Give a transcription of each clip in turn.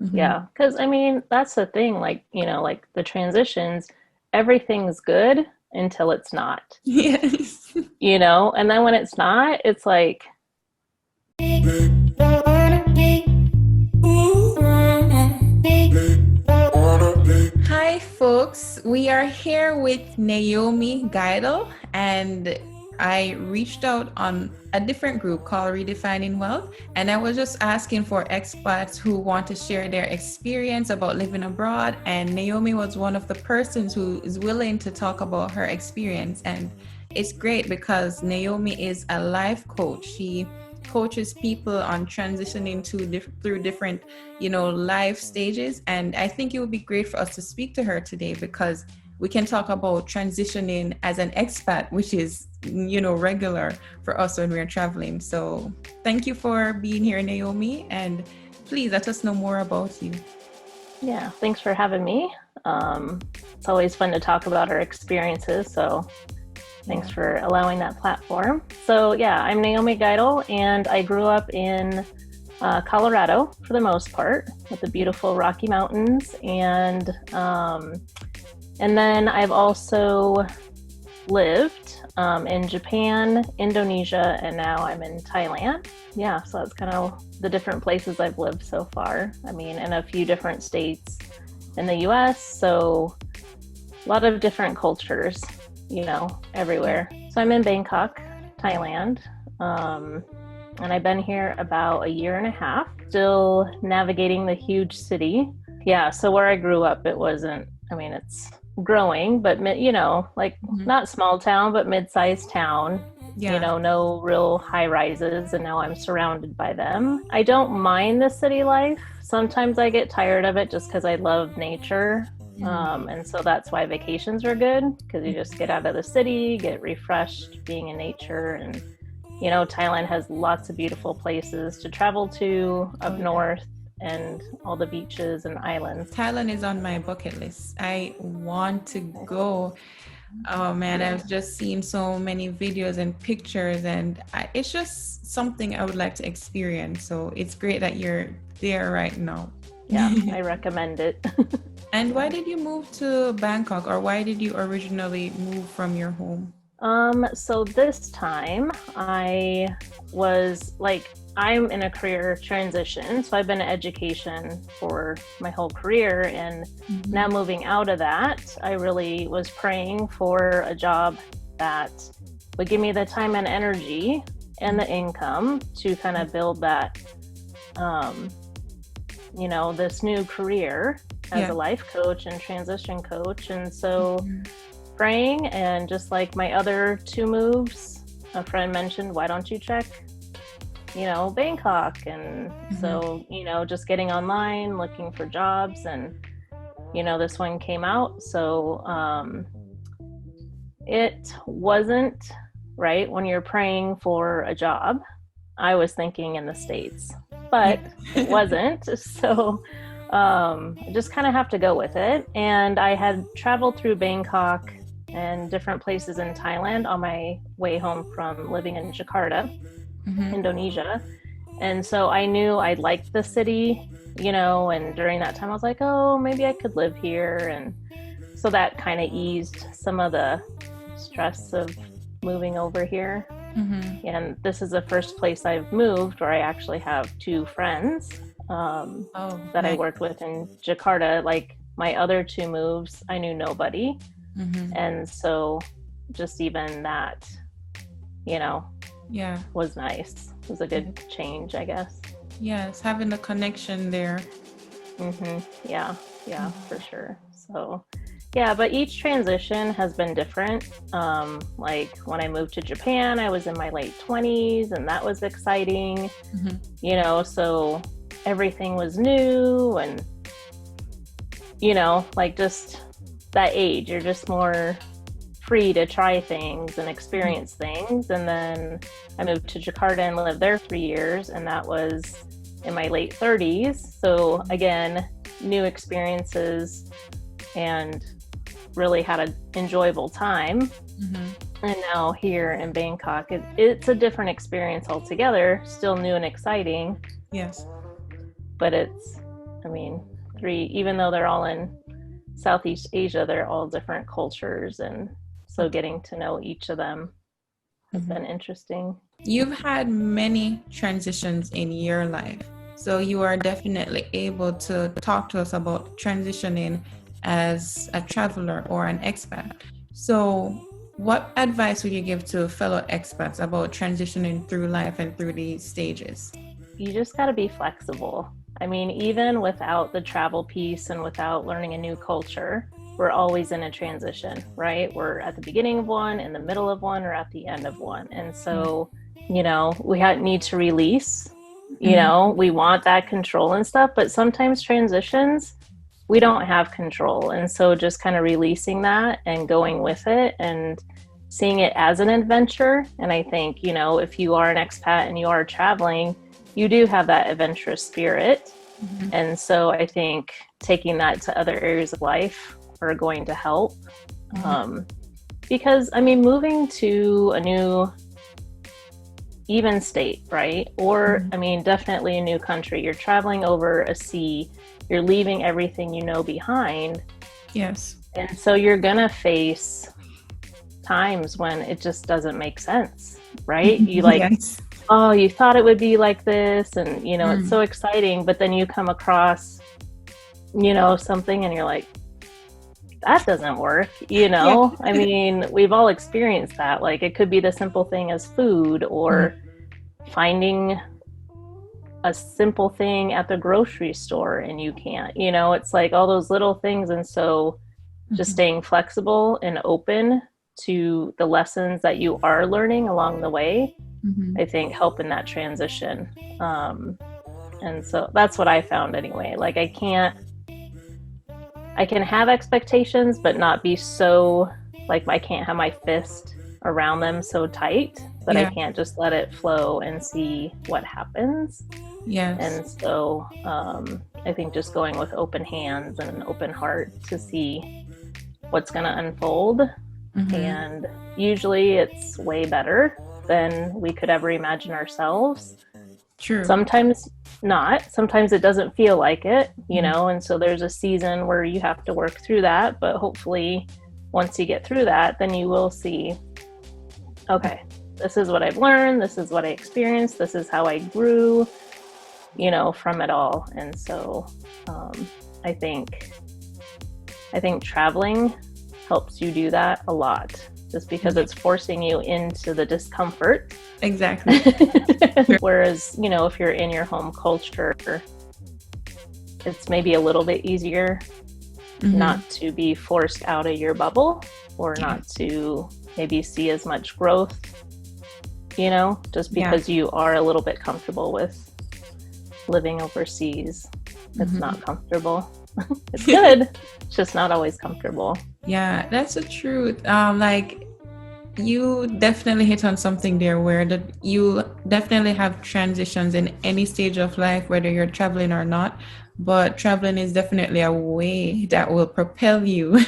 Hmm. Yeah, because I mean, that's the thing, like, like the transitions, everything's good until it's not, Yes. and then when it's not, it's like, Hi, folks. We are here with Naomi Geidel, and I reached out on a different group called Redefining Wealth, and I was just asking for expats who want to share their experience about living abroad. And Naomi was one of the persons who is willing to talk about her experience, and it's great because Naomi is a life coach. She coaches people on transitioning through different life stages. And I think it would be great for us to speak to her today because we can talk about transitioning as an expat, which is, regular for us when we're traveling. So thank you for being here, Naomi. And please let us know more about you. yeah, thanks for having me. It's always fun to talk about our experiences, so thanks Yeah. for allowing that platform. So, yeah, I'm Naomi Geidel, and I grew up in Colorado for the most part, with the beautiful Rocky Mountains, and then I've also lived in Japan, Indonesia, and now I'm in Thailand. Yeah, so that's kind of the different places I've lived so far. I mean, in a few different states in the US, so a lot of different cultures, Yeah. everywhere. So I'm in Bangkok, Thailand. And I've been here about a year and a half, still navigating the huge city. Yeah, so where I grew up, it wasn't, I mean, it's growing, but, like Mhm. not small town, but mid sized town. Yeah. No real high rises, and now I'm surrounded by them. I don't mind the city life. Sometimes I get tired of it just because I love nature. Mhm. And so that's why vacations are good because you just get out of the city, get refreshed being in nature, and Thailand has lots of beautiful places to travel to Oh, up yeah. north and all the beaches and islands. Thailand is on my bucket list. I want to go. Oh man, Yeah. I've just seen so many videos and pictures, and it's just something I would like to experience. So it's great that you're there right now. Yeah, I recommend it. And why Yeah. did you move to Bangkok, or why did you originally move from your home? So this time I'm in a career transition. So I've been in education for my whole career. And now Mhm. moving out of that, I really was praying for a job that would give me the time and energy and the income to kind of build that, um, this new career as Yeah. a life coach and transition coach. And so Mhm. praying, and just like my other two moves, a friend mentioned, why don't you check, Bangkok? And Mhm. so, just getting online, looking for jobs, and, this one came out. So it wasn't right when you're praying for a job. I was thinking in the States, Yeah. but it wasn't. So I just kind of have to go with it. And I had traveled through Bangkok and different places in Thailand on my way home from living in Jakarta, Mhm. Indonesia. And so I knew I liked the city, and during that time I was like, oh, maybe I could live here. And so that kind of eased some of the stress of moving over here. Mhm. And this is the first place I've moved where I actually have two friends Oh, that I nice. worked with in Jakarta. Like my other two moves, I knew nobody. Mhm. And so just even that, you know, Yeah. was nice. It was a good Yeah. change, I guess. Yes, having the connection there. Yeah, yeah, Mhm. for sure. So, yeah, but each transition has been different. Like when I moved to Japan, I was in my late 20s, and that was exciting, Mhm. so everything was new, and, like just that age, you're just more free to try things and Mhm. experience things. And then I moved to Jakarta and lived there 3 years, and that was in my late 30s. So again, new experiences, and really had an enjoyable time. Mhm. And now here in Bangkok, it's a different experience altogether, still new and exciting, Yes. but it's I mean, even though they're all in Southeast Asia, they're all different cultures. And so getting to know each of them has been interesting. You've had many transitions in your life. So you are definitely able to talk to us about transitioning as a traveler or an expat. So what advice would you give to fellow expats about transitioning through life and through these stages? You just got to be flexible. I mean, even without the travel piece and without learning a new culture, we're always in a transition, right? We're at the beginning of one, in the middle of one, or at the end of one. And so, you know, we need to release, you know, we want that control and stuff, but sometimes transitions, we don't have control. And so just kind of releasing that and going with it and seeing it as an adventure. And I think, you know, if you are an expat and you are traveling, you do have that adventurous spirit. And so I think taking that to other areas of life are going to help. Because, I mean, moving to a new, even state, right? Or, I mean, definitely a new country. You're traveling over a sea. You're leaving everything you know behind. Yes. And so you're going to face times when it just doesn't make sense, right? You like... Yes. Oh, you thought it would be like this, and you know, it's so exciting, but then you come across, you know, something and you're like, that doesn't work, you know? I mean, we've all experienced that. Like, it could be the simple thing as food or finding a simple thing at the grocery store and you can't, you know, it's like all those little things. And so just staying flexible and open to the lessons that you are learning along the way, I think help in that transition. And so that's what I found anyway. Like I can have expectations, but not be so, like I can't have my fist around them so tight that I can't just let it flow and see what happens. Yes. And so I think just going with open hands and an open heart to see what's going to unfold. And usually it's way better than we could ever imagine ourselves. True. Sometimes not. Sometimes it doesn't feel like it, you know, and so there's a season where you have to work through that. But hopefully once you get through that, then you will see, okay, this is what I've learned. This is what I experienced. This is how I grew, you know, from it all. And so I think traveling helps you do that a lot, just because it's forcing you into the discomfort. Exactly. Whereas, you know, if you're in your home culture, it's maybe a little bit easier not to be forced out of your bubble or not to maybe see as much growth, you know, just because you are a little bit comfortable with living overseas. It's not comfortable. It's good. It's just not always comfortable. Yeah, that's the truth. Like you definitely hit on something there where that you definitely have transitions in any stage of life, whether you're traveling or not. But traveling is definitely a way that will propel you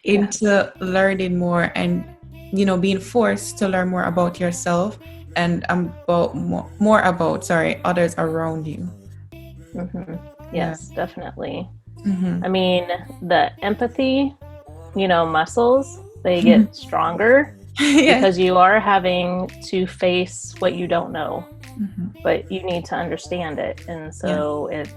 into learning more and, you know, being forced to learn more about yourself and about more about others around you. Yes, definitely. I mean, the empathy, you know, muscles, they get stronger because you are having to face what you don't know, but you need to understand it. And so it's,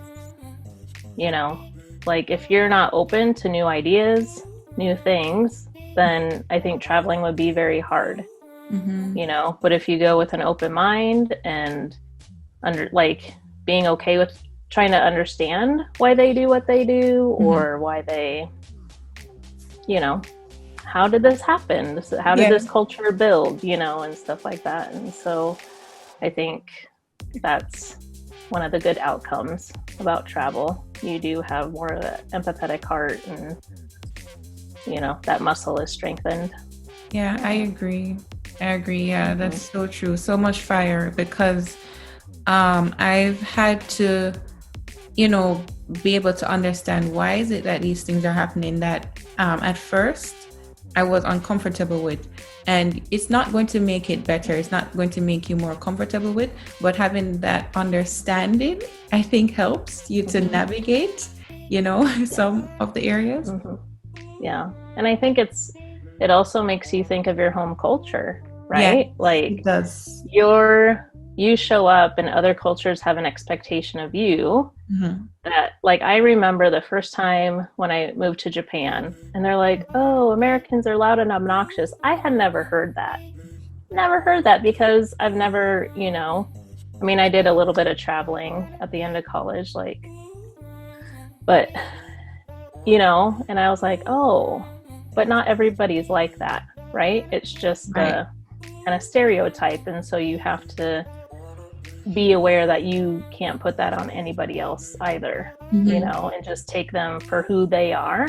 you know, like if you're not open to new ideas, new things, then I think traveling would be very hard, you know, but if you go with an open mind and being okay with trying to understand why they do what they do or why they, you know, how did this happen? How did this culture build, you know, and stuff like that. And so I think that's one of the good outcomes about travel. You do have more of an empathetic heart and, you know, that muscle is strengthened. Yeah, I agree. Yeah, that's so true. So much fire because I've had to, you know, be able to understand why is it that these things are happening that at first I was uncomfortable with. And it's not going to make it better. It's not going to make you more comfortable with, but having that understanding, I think helps you to navigate, some of the areas. Yeah. And I think it also makes you think of your home culture, right? Yeah, like it does. you show up and other cultures have an expectation of you that, like, I remember the first time when I moved to Japan and they're like, oh, Americans are loud and obnoxious. I had never heard that because I've never, I did a little bit of traveling at the end of college, but, and I was like, oh, but not everybody's like that, right? It's just the kind of stereotype. And so you have to be aware that you can't put that on anybody else either, and just take them for who they are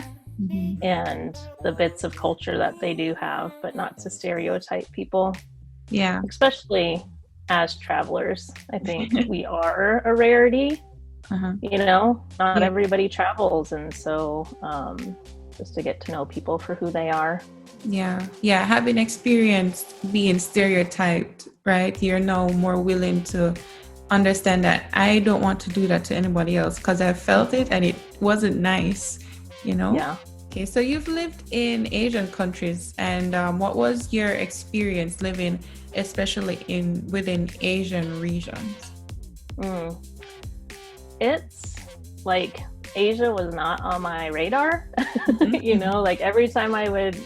and the bits of culture that they do have, but not to stereotype people. Yeah. Especially as travelers, I think we are a rarity, not everybody travels. And so just to get to know people for who they are. Yeah. Having experienced being stereotyped, right? You're now more willing to understand that I don't want to do that to anybody else because I felt it and it wasn't nice, Yeah. Okay. So you've lived in Asian countries, and what was your experience living, especially within Asian regions? It's like Asia was not on my radar. Like every time I would,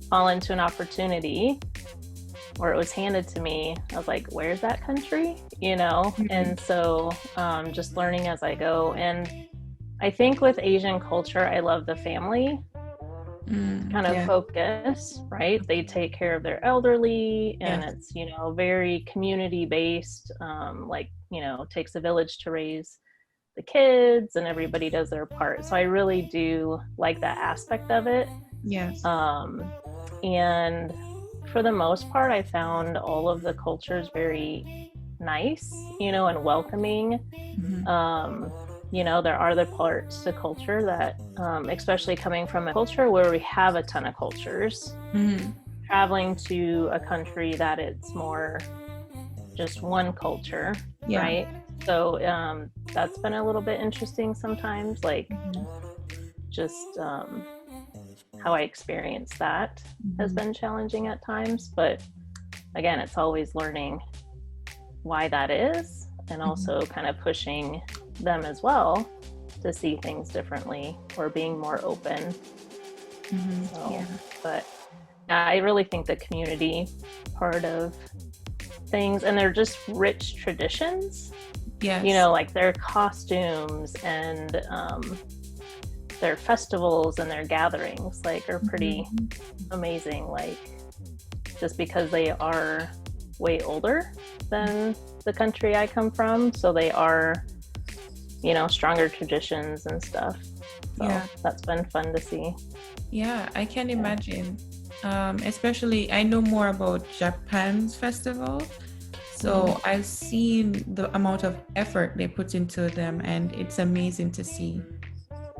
fall into an opportunity or it was handed to me, I was like, where's that country? And so just learning as I go. And I think with Asian culture, I love the family kind of focus, right? They take care of their elderly and it's, very community based, takes a village to raise the kids and everybody does their part. So I really do like that aspect of it. Yes. And for the most part, I found all of the cultures very nice, and welcoming. There are the parts to culture that, especially coming from a culture where we have a ton of cultures, traveling to a country that it's more just one culture, right? So that's been a little bit interesting sometimes, just how I experience that has been challenging at times. But again, it's always learning why that is and also kind of pushing them as well to see things differently or being more open. But I really think the community part of things, and they're just rich traditions. Like their costumes and their festivals and their gatherings are pretty amazing, just because they are way older than the country I come from, so they are stronger traditions and stuff. So that's been fun to see. I can imagine. Especially I know more about Japan's festival, so I've seen the amount of effort they put into them, and it's amazing to see.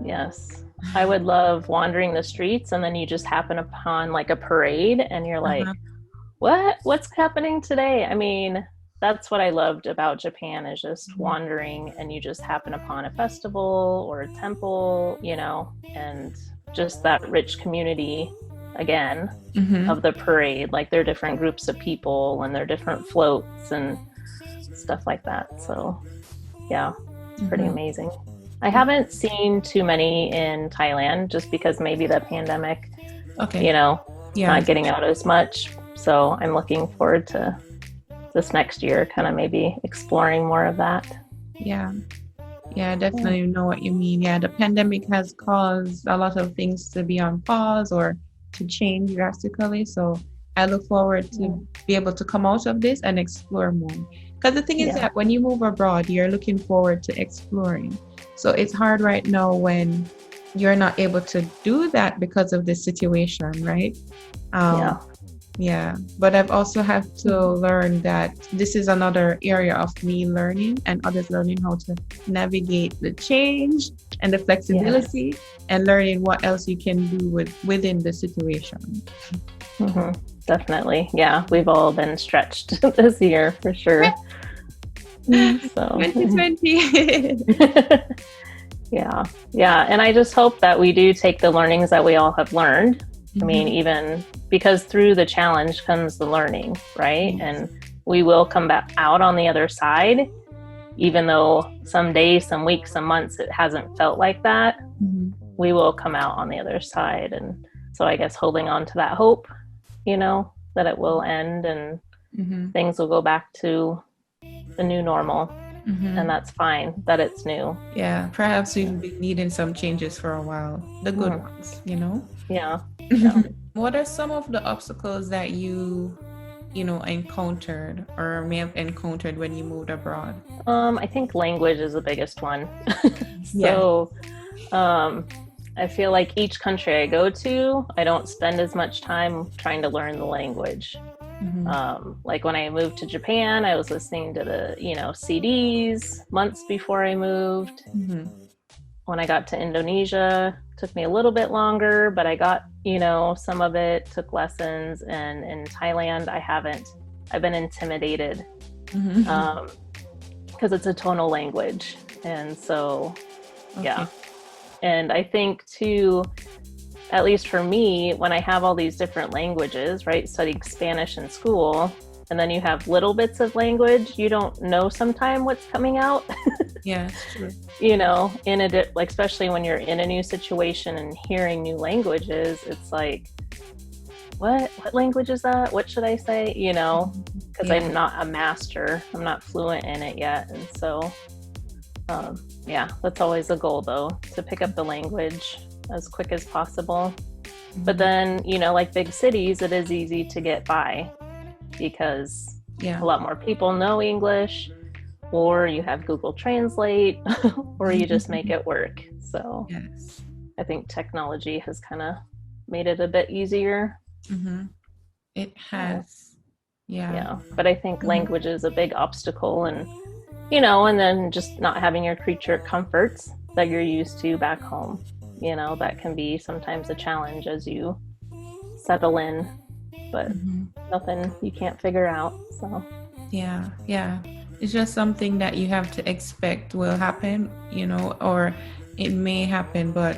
Yes. I would love wandering the streets and then you just happen upon a parade and you're like, what's happening today? That's what I loved about Japan, is just wandering and you just happen upon a festival or a temple, and just that rich community again of the parade. They're different groups of people and they're different floats and stuff like that. So it's pretty amazing. I haven't seen too many in Thailand just because maybe the pandemic, not getting out as much. So I'm looking forward to this next year, kind of maybe exploring more of that. I definitely know what you mean. The pandemic has caused a lot of things to be on pause or to change drastically. So I look forward to be able to come out of this and explore more. Because the thing is that when you move abroad, you're looking forward to exploring. So it's hard right now when you're not able to do that because of this situation, right? Yeah, but I've also had to learn that this is another area of me learning and others learning how to navigate the change and the Yes. flexibility and learning what else you can do within the situation. Hmm. Definitely. Yeah, we've all been stretched this year for sure. So 2020. yeah. Yeah. And I just hope that we do take the learnings that we all have learned. I mean, Mhm. even because through the challenge comes the learning, right? Yes. And we will come back out on the other side, even though some days, some weeks, some months it hasn't felt like that. Mhm. We will come out on the other side. And so I guess holding on to that hope, that it will end and Mhm. things will go back to the new normal. Mhm. And that's fine that it's new. Yeah, perhaps we've been needing some changes for a while. The good Mm. ones. Yeah. Yeah. What are some of the obstacles that you encountered or may have encountered when you moved abroad? I think language is the biggest one. Yeah. So, I feel like each country I go to, I don't spend as much time trying to learn the language. Like when I moved to Japan, I was listening to the, CDs months before I moved. Mhm. When I got to Indonesia, it took me a little bit longer, but I got, some of it, took lessons. And in Thailand, I've been intimidated Mhm. because it's a tonal language. And so, yeah. Okay. And I think too, at least for me, when I have all these different languages, right, studying Spanish in school, and then you have little bits of language, you don't know sometimes what's coming out, Yeah, it's true. like especially when you're in a new situation and hearing new languages, it's like, what language is that? What should I say? Because Yeah. I'm not a master, I'm not fluent in it yet, and so yeah, that's always a goal though, to pick up the language as quick as possible. But then, like big cities, it is easy to get by because Yeah. a lot more people know English, or you have Google Translate, or you just make it work. So Yes. I think technology has kind of made it a bit easier. It So, has. Yeah. yeah, but I think language is a big obstacle, and then just not having your creature comforts that you're used to back home. That can be sometimes a challenge as you settle in, but nothing you can't figure out. So, Yeah. Yeah. It's just something that you have to expect will happen, or it may happen, but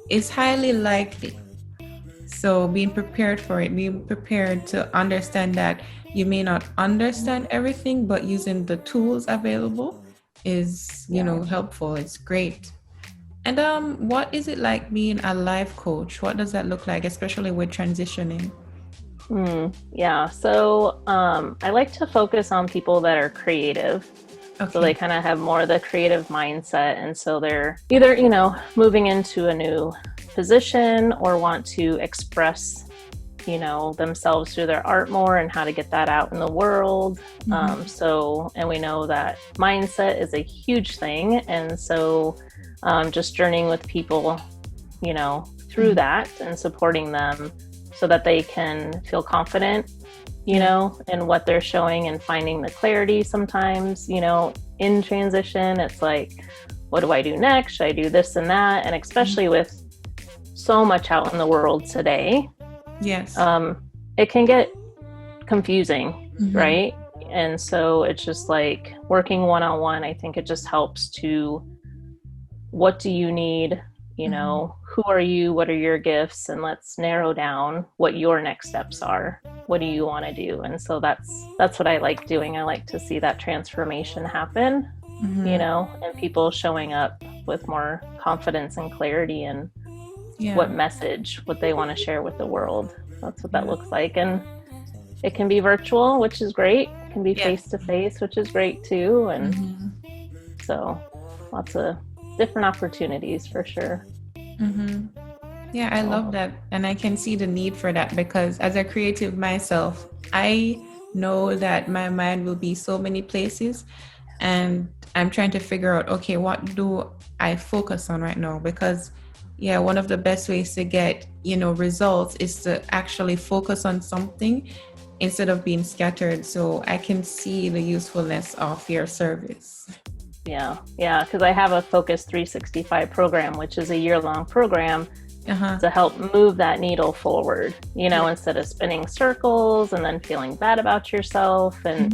it's highly likely. So being prepared for it, being prepared to understand that you may not understand everything, but using the tools available is, helpful. It's great. And what is it like being a life coach? What does that look like, especially with transitioning? Yeah. So I like to focus on people that are creative. So they Okay. kind of have more of the creative mindset. And so they're either, moving into a new position or want to express, themselves through their art more and how to get that out in the world. And we know that mindset is a huge thing. And so just journeying with people, through that and supporting them so that they can feel confident, in what they're showing and finding the clarity sometimes, in transition. It's like, what do I do next? Should I do this and that? And especially with so much out in the world today, Yes. it can get confusing, right? And so it's just like working one-on-one. I think it just helps to, what do you need? Who are you? What are your gifts? And let's narrow down what your next steps are. What do you want to do? And so that's what I like doing. I like to see that transformation happen, and people showing up with more confidence and clarity and what they want to share with the world. That's what that looks like. And it can be virtual, which is great. It can be face to face, which is great too. And so lots of different opportunities for sure. Yeah, I love that. And I can see the need for that because as a creative myself, I know that my mind will be so many places. and I'm trying to figure out, okay, what do I focus on right now? Because yeah, one of the best ways to get, results is to actually focus on something instead of being scattered. So I can see the usefulness of your service. Yeah, because I have a Focus 365 program, which is a year-long program to help move that needle forward, instead of spinning circles and then feeling bad about yourself. And,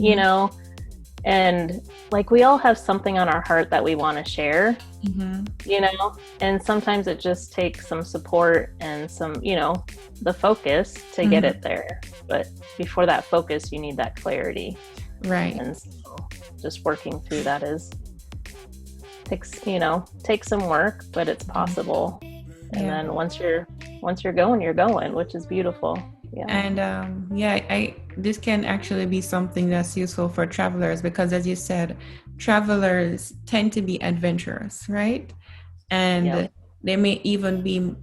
and like we all have something on our heart that we want to share, and sometimes it just takes some support and some, the focus to get it there. But before that focus, you need that clarity. Right. And so just working through that takes some work, but it's possible. And then once you're going, you're going, which is beautiful. Yeah. And this can actually be something that's useful for travelers, because as you said, travelers tend to be adventurous, right? And they may even be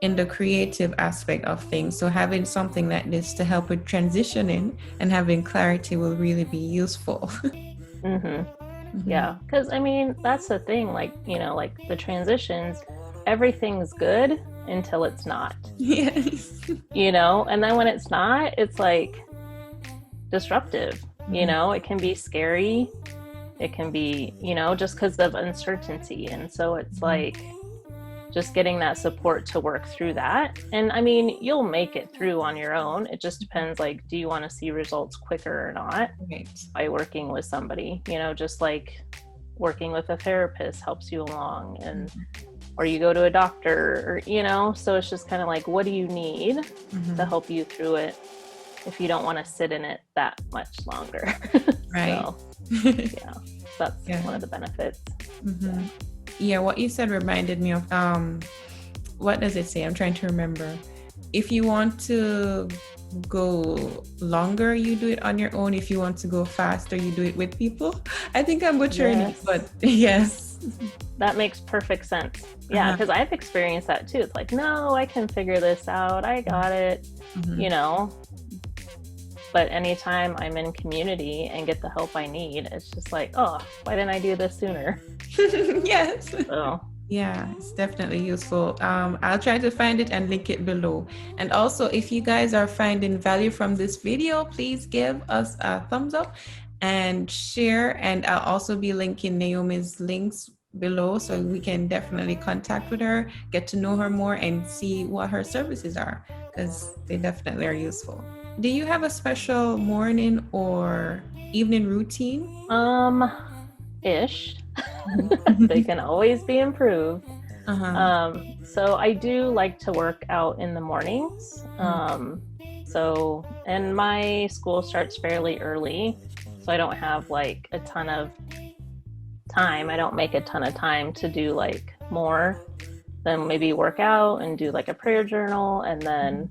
in the creative aspect of things. So having something like this to help with transitioning and having clarity will really be useful. Yeah, because that's the thing, like the transitions, everything's good until it's not. Yes. And then when it's not, it's like disruptive. It can be scary. It can be, just because of uncertainty. And so it's like just getting that support to work through that. And you'll make it through on your own. It just depends, like, do you want to see results quicker or not? Right. By working with somebody, just like working with a therapist helps you along, and or you go to a doctor, or so it's just kind of like, what do you need to help you through it if you don't want to sit in it that much longer? Right. So, that's one of the benefits. Yeah, what you said reminded me of what does it say? I'm trying to remember. If you want to go longer, you do it on your own. If you want to go faster, you do it with people. I think I'm butchering it, but yes. That makes perfect sense. Yeah, because I've experienced that too. It's like, no, I can figure this out. I got it, But anytime I'm in community and get the help I need, it's just like, oh, why didn't I do this sooner? Yes. So. Yeah, it's definitely useful. I'll try to find it and link it below. And also, if you guys are finding value from this video, please give us a thumbs up and share. And I'll also be linking Naomi's links below, so we can definitely contact with her, get to know her more, and see what her services are, because they definitely are useful. Do you have a special morning or evening routine? Ish. They can always be improved. So I do like to work out in the mornings. And my school starts fairly early, so I don't have like a ton of time. I don't make a ton of time to do like more than maybe work out and do like a prayer journal and then,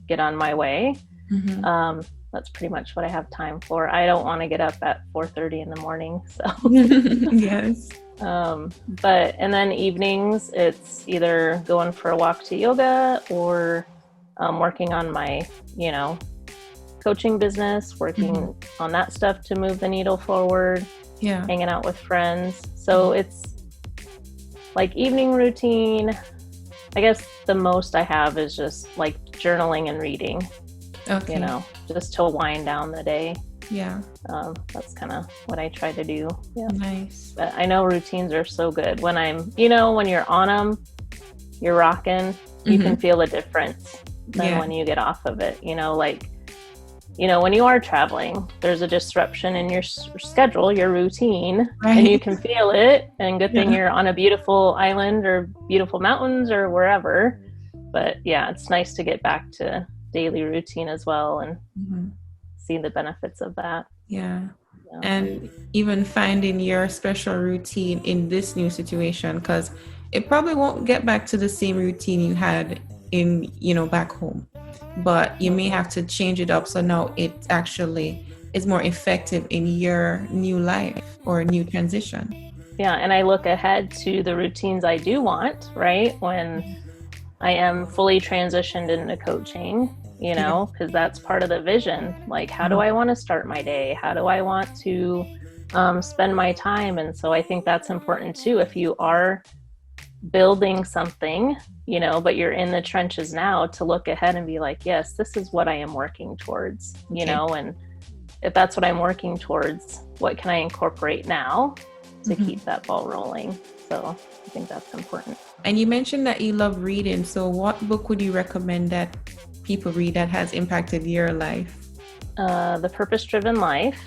get on my way. That's pretty much what I have time for. I don't want to get up at 4:30 in the morning. So yes. And then evenings, it's either going for a walk to yoga or working on my, coaching business, working on that stuff to move the needle forward, hanging out with friends. So it's like evening routine. I guess the most I have is just like journaling and reading. Okay. Just to wind down the day. Yeah. That's kind of what I try to do. Yeah. Nice. But I know routines are so good. When when you're on them, you're rocking, you can feel a difference than when you get off of it. When you are traveling, there's a disruption in your schedule, your routine, and you can feel it. And good thing you're on a beautiful island or beautiful mountains or wherever. But yeah, it's nice to get back to daily routine as well and see the benefits of that. Yeah. And even finding your special routine in this new situation, because it probably won't get back to the same routine you had in, back home, but you may have to change it up. So now it actually is more effective in your new life or new transition. Yeah. And I look ahead to the routines I do want, right? When I am fully transitioned into coaching, because that's part of the vision. Like, how do I want to start my day? How do I want to, spend my time. And so I think that's important too. If you are building something, you know, but you're in the trenches now, to look ahead and be like, yes, this is what I am working towards, you Okay. know, and if that's what I'm working towards, what can I incorporate now to keep that ball rolling? So I think that's important. And you mentioned that you love reading. So what book would you recommend that people read that has impacted your life? The Purpose Driven Life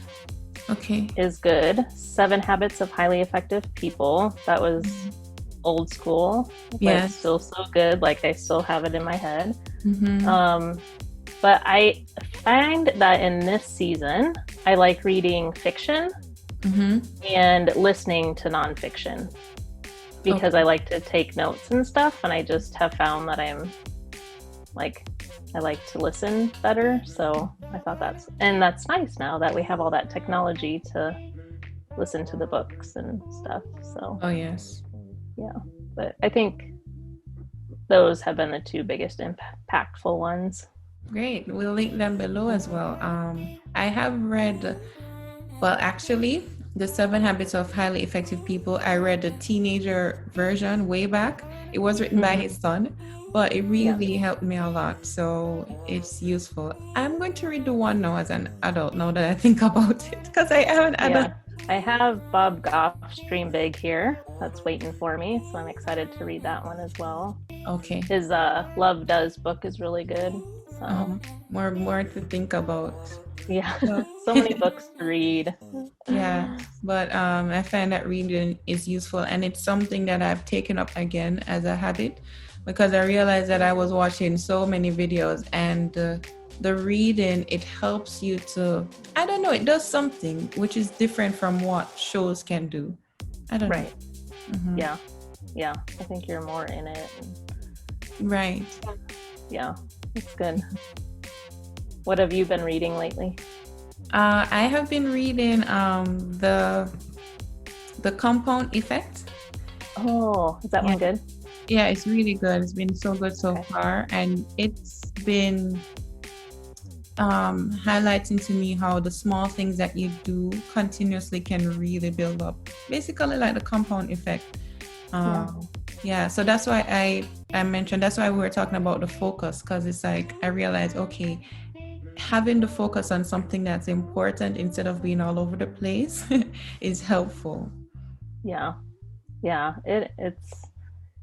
Okay. is good. 7 Habits of Highly Effective People. That was old school, but Yes. still so good. Like I still have it in my head. Mm-hmm. But I find that in this season, I like reading fiction Mm-hmm. and listening to nonfiction because I like to take notes and stuff. And I just have found that I like to listen better. So I thought that's nice now that we have all that technology to listen to the books and stuff. So, Oh, yes. yeah, but I think those have been the 2 biggest impactful ones. Great. We'll link them below as well. I have read, well, actually, The 7 Habits of Highly Effective People. I read the teenager version way back. It was written by his son, but it really helped me a lot. So it's useful. I'm going to read the one now as an adult, now that I think about it, because I am an adult. Yeah. I have Bob Goff's Dream Big here. That's waiting for me. So I'm excited to read that one as well. Okay. His Love Does book is really good. So More to think about. yeah, so many books to read. Yeah, but I find that reading is useful, and it's something that I've taken up again as a habit, because I realized that I was watching so many videos, and the reading, it helps you to, I don't know, it does something which is different from what shows can do. I don't know. Mm-hmm. Yeah, I think you're more in it. Right. Yeah, it's good. What have you been reading lately? I have been reading the Compound Effect. Oh, is that one good? Yeah, it's really good. It's been so good so far, and it's been highlighting to me how the small things that you do continuously can really build up. Basically, like the compound effect. Yeah, so that's why I mentioned, that's why we were talking about the focus, because it's like I realized, okay, having the focus on something that's important instead of being all over the place is helpful. Yeah, it's,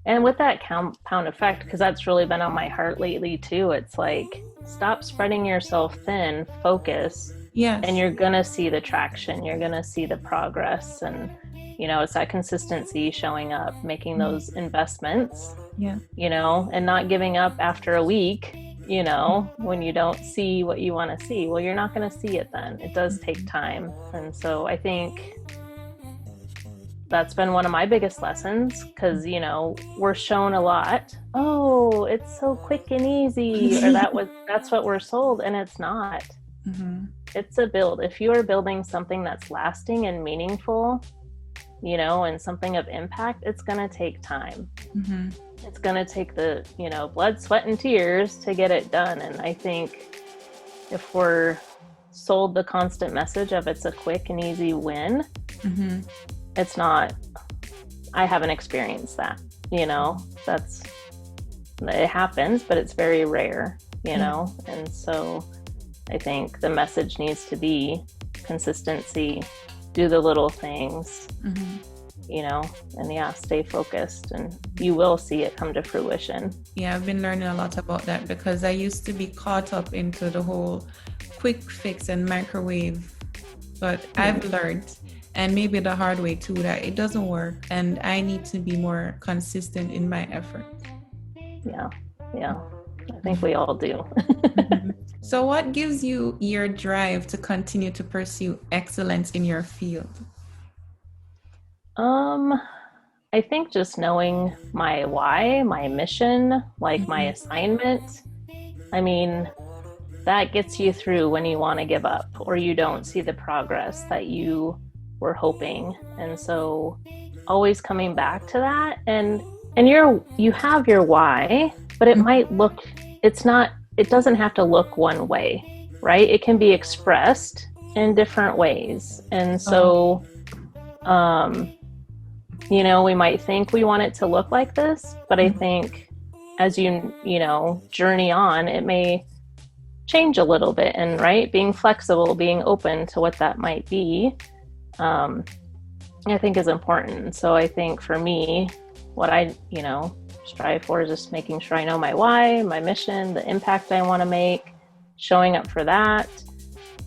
and with that compound effect, because that's really been on my heart lately too. It's like, stop spreading yourself thin, focus. Yes. And you're gonna see the traction, you're gonna see the progress, and you know, it's that consistency showing up, making those investments, you know, and not giving up after a week, you know, when you don't see what you want to see. Well, you're not going to see it then. It does take time. And so I think that's been one of my biggest lessons, because, you know, we're shown a lot. Oh, it's so quick and easy, or that's what we're sold, and it's not. Mm-hmm. It's a build. If you are building something that's lasting and meaningful, you know, and something of impact, it's going to take time. Mm-hmm. It's going to take the, you know, blood, sweat, and tears to get it done. And I think if we're sold the constant message of it's a quick and easy win, it's not. I haven't experienced that, you know. It happens, but it's very rare, you know. And so I think the message needs to be consistency, do the little things, you know, and stay focused, and you will see it come to fruition. Yeah, I've been learning a lot about that, because I used to be caught up into the whole quick fix and microwave, but I've learned, and maybe the hard way too, that it doesn't work, and I need to be more consistent in my effort. Yeah, I think we all do. So what gives you your drive to continue to pursue excellence in your field? I think just knowing my why, my mission, like my assignment. I mean, that gets you through when you want to give up or you don't see the progress that you were hoping. And so always coming back to that, and you have your why, but it might look, it doesn't have to look one way, right? It can be expressed in different ways. And so, you know, we might think we want it to look like this, but I think as you know, journey on, it may change a little bit. And right, being flexible, being open to what that might be, I think is important. So I think for me, what I, you know, strive for is just making sure I know my why, my mission, the impact I want to make, showing up for that,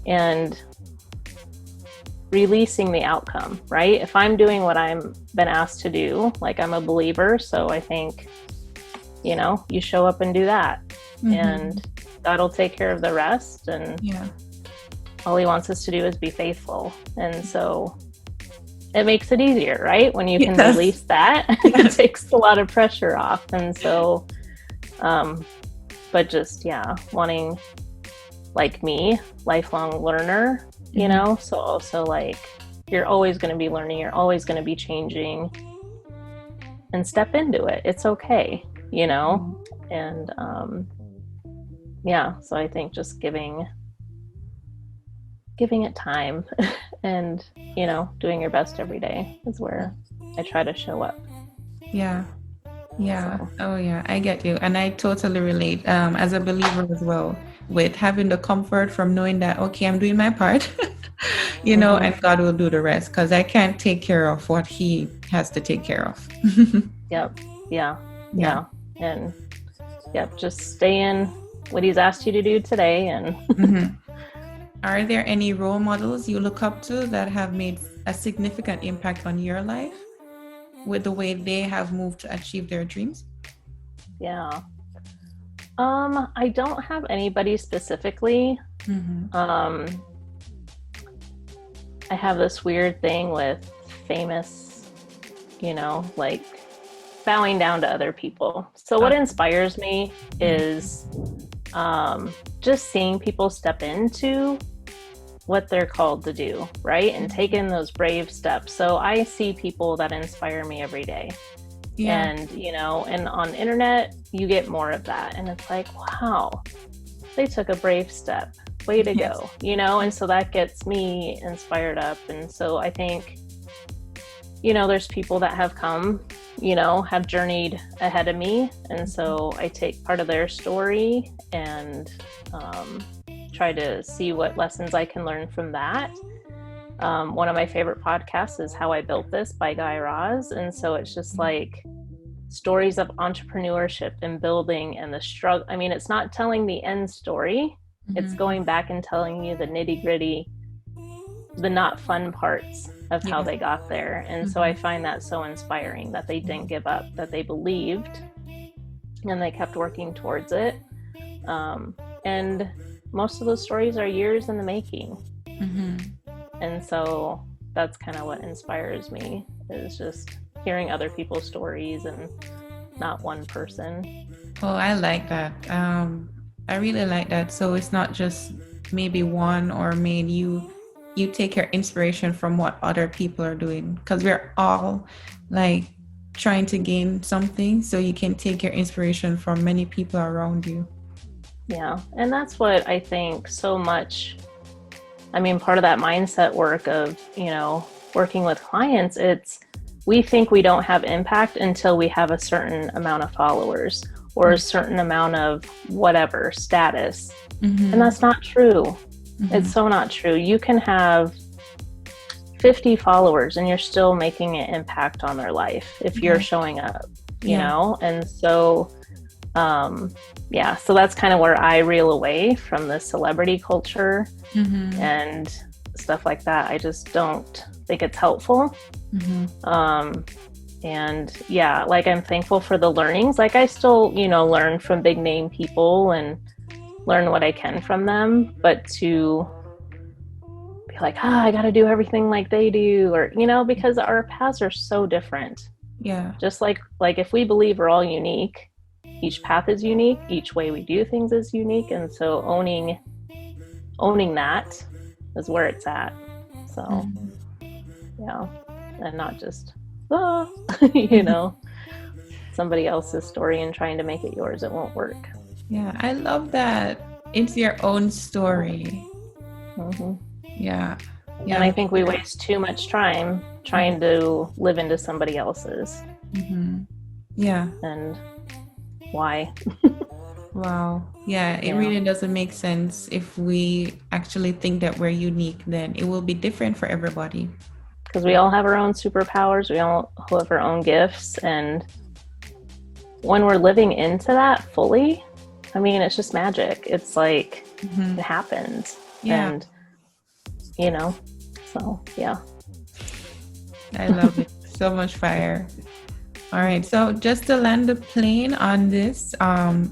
and releasing the outcome, right? If I'm doing what I'm been asked to do, like I'm a believer, so I think, you know, you show up and do that, and that'll take care of the rest. And all he wants us to do is be faithful. And so it makes it easier, right? When you can release that, it takes a lot of pressure off. And so, but just, wanting, like me, lifelong learner, you know, so also like, you're always going to be learning, you're always going to be changing, and step into it. It's okay, you know? And, so I think just giving it time and, you know, doing your best every day is where I try to show up. Yeah. So. Oh yeah, I get you. And I totally relate, as a believer as well, with having the comfort from knowing that, okay, I'm doing my part, you know, and God will do the rest, because I can't take care of what he has to take care of. Yeah. And just stay in what he's asked you to do today. And Are there any role models you look up to that have made a significant impact on your life with the way they have moved to achieve their dreams? I don't have anybody specifically. I have this weird thing with famous, you know, like bowing down to other people. So what inspires me is just seeing people step into what they're called to do, right? And take in those brave steps. So I see people that inspire me every day. And, you know, and on internet, you get more of that. And it's like, wow, they took a brave step. Way to go, you know? And so that gets me inspired up. And so I think, you know, there's people that have come, you know, have journeyed ahead of me. And so I take part of their story and try to see what lessons I can learn from that. One of my favorite podcasts is How I Built This by Guy Raz. And so it's just like stories of entrepreneurship and building and the struggle. I mean, it's not telling the end story. It's going back and telling you the nitty gritty, the not fun parts of how they got there. And so I find that so inspiring, that they didn't give up, that they believed and they kept working towards it. And most of those stories are years in the making. And so that's kind of what inspires me, is just hearing other people's stories and not one person. Oh, I like that. I really like that. So it's not just maybe one, or maybe you take your inspiration from what other people are doing, because we're all like trying to gain something, so you can take your inspiration from many people around you. And that's what I think so much. I mean, part of that mindset work of, you know, working with clients, we think we don't have impact until we have a certain amount of followers or a certain amount of whatever status. And that's not true. It's so not true. You can have 50 followers and you're still making an impact on their life if you're showing up, you know? And so, so that's kind of where I reel away from the celebrity culture and stuff like that. I just don't think it's helpful. And like, I'm thankful for the learnings. Like, I still, you know, learn from big name people and learn what I can from them, but to be like, I got to do everything like they do, or, you know, because our paths are so different. Just like if we believe we're all unique, each path is unique, each way we do things is unique. And so owning that is where it's at. So, and not just, you know, somebody else's story and trying to make it yours. It won't work. I love that. It's your own story. Yeah. And I think we waste too much time trying to live into somebody else's. Mm-hmm. Yeah. And why? Wow. Yeah, it really doesn't make sense. If we actually think that we're unique, then it will be different for everybody. Because we all have our own superpowers, we all have our own gifts, and when we're living into that fully, I mean, it's just magic. It's like it happens. Yeah. And you know, so yeah. I love it. So much fire. All right. So just to land the plane on this,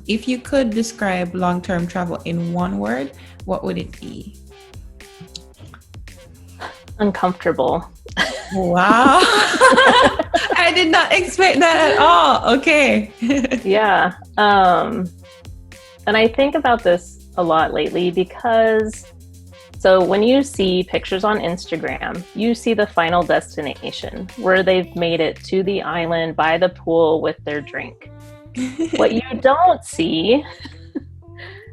if you could describe long-term travel in one word, what would it be? Uncomfortable. Wow. I did not expect that at all. Okay. Yeah. And I think about this a lot lately because so when you see pictures on Instagram, you see the final destination where they've made it to the island by the pool with their drink. What you don't see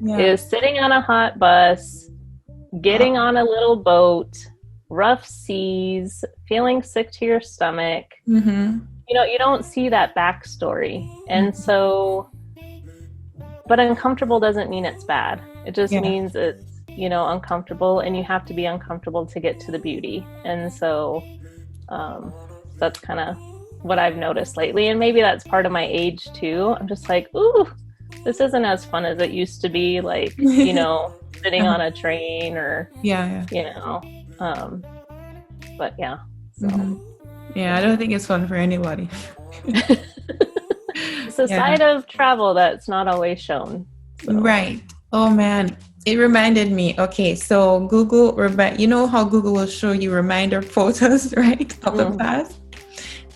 is sitting on a hot bus, getting on a little boat, rough seas, feeling sick to your stomach. Mm-hmm. You know, you don't see that backstory. And so, but uncomfortable doesn't mean it's bad. It just means it's, you know, uncomfortable, and you have to be uncomfortable to get to the beauty. And so that's kind of what I've noticed lately. And maybe that's part of my age too. I'm just like, ooh, this isn't as fun as it used to be. Like, you know, sitting on a train or, you know, but yeah. So. Yeah, I don't think it's fun for anybody. It's a side of travel that's not always shown. So. Right. Oh man. It reminded me, okay, so Google, you know how Google will show you reminder photos, right, of the past?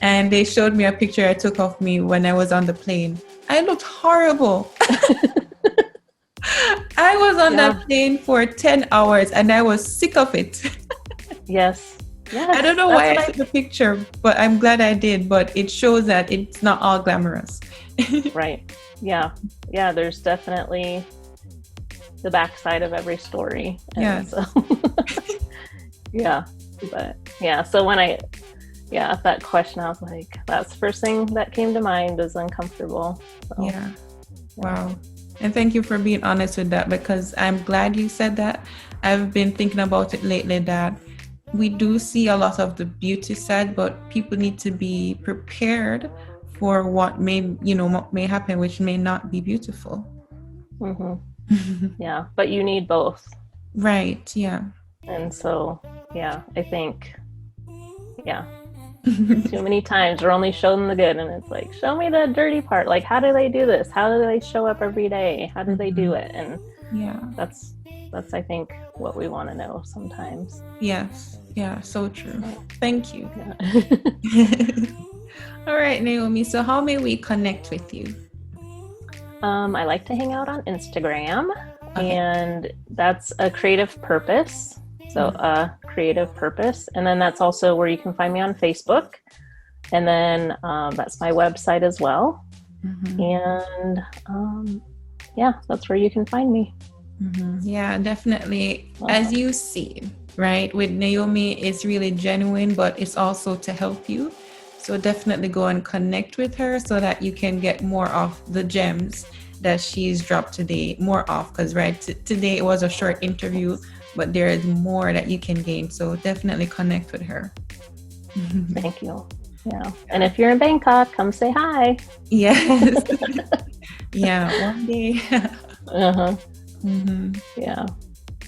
And they showed me a picture I took of me when I was on the plane. I looked horrible. I was on that plane for 10 hours and I was sick of it. Yes. I don't know why I took the picture, but I'm glad I did. But it shows that it's not all glamorous. Right. Yeah. Yeah, there's definitely the backside of every story. And so, but so when that question, I was like, that's the first thing that came to mind is uncomfortable. So. Yeah. Wow. And thank you for being honest with that, because I'm glad you said that. I've been thinking about it lately that we do see a lot of the beauty side, but people need to be prepared for what may happen, which may not be beautiful. Yeah, but you need both. Right, yeah. And so, I think, too many times we're only shown the good, and it's like, show me the dirty part. Like, how do they do this? How do they show up every day? How do they do it? And that's I think what we want to know sometimes. Yes. Yeah, so true. Thank you. All right, Naomi. So how may we connect with you? I like to hang out on Instagram, and that's a creative purpose. So a creative purpose. And then that's also where you can find me on Facebook. And then that's my website as well. And that's where you can find me. Yeah, definitely. As you see, right, with Naomi, it's really genuine, but it's also to help you. So definitely go and connect with her so that you can get more of the gems that she's dropped today, more of, because today it was a short interview, but there is more that you can gain. So definitely connect with her. Thank you. Yeah. And if you're in Bangkok, come say hi. Yes. Yeah, one day. Yeah.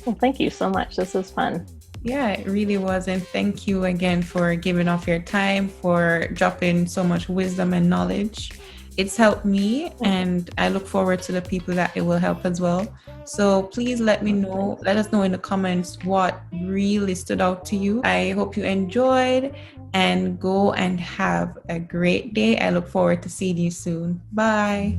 Well, thank you so much. This was fun. Yeah, it really was. And thank you again for giving off your time, for dropping so much wisdom and knowledge. It's helped me, and I look forward to the people that it will help as well. So please let us know in the comments what really stood out to you. I hope you enjoyed, and go and have a great day. I look forward to seeing you soon. Bye.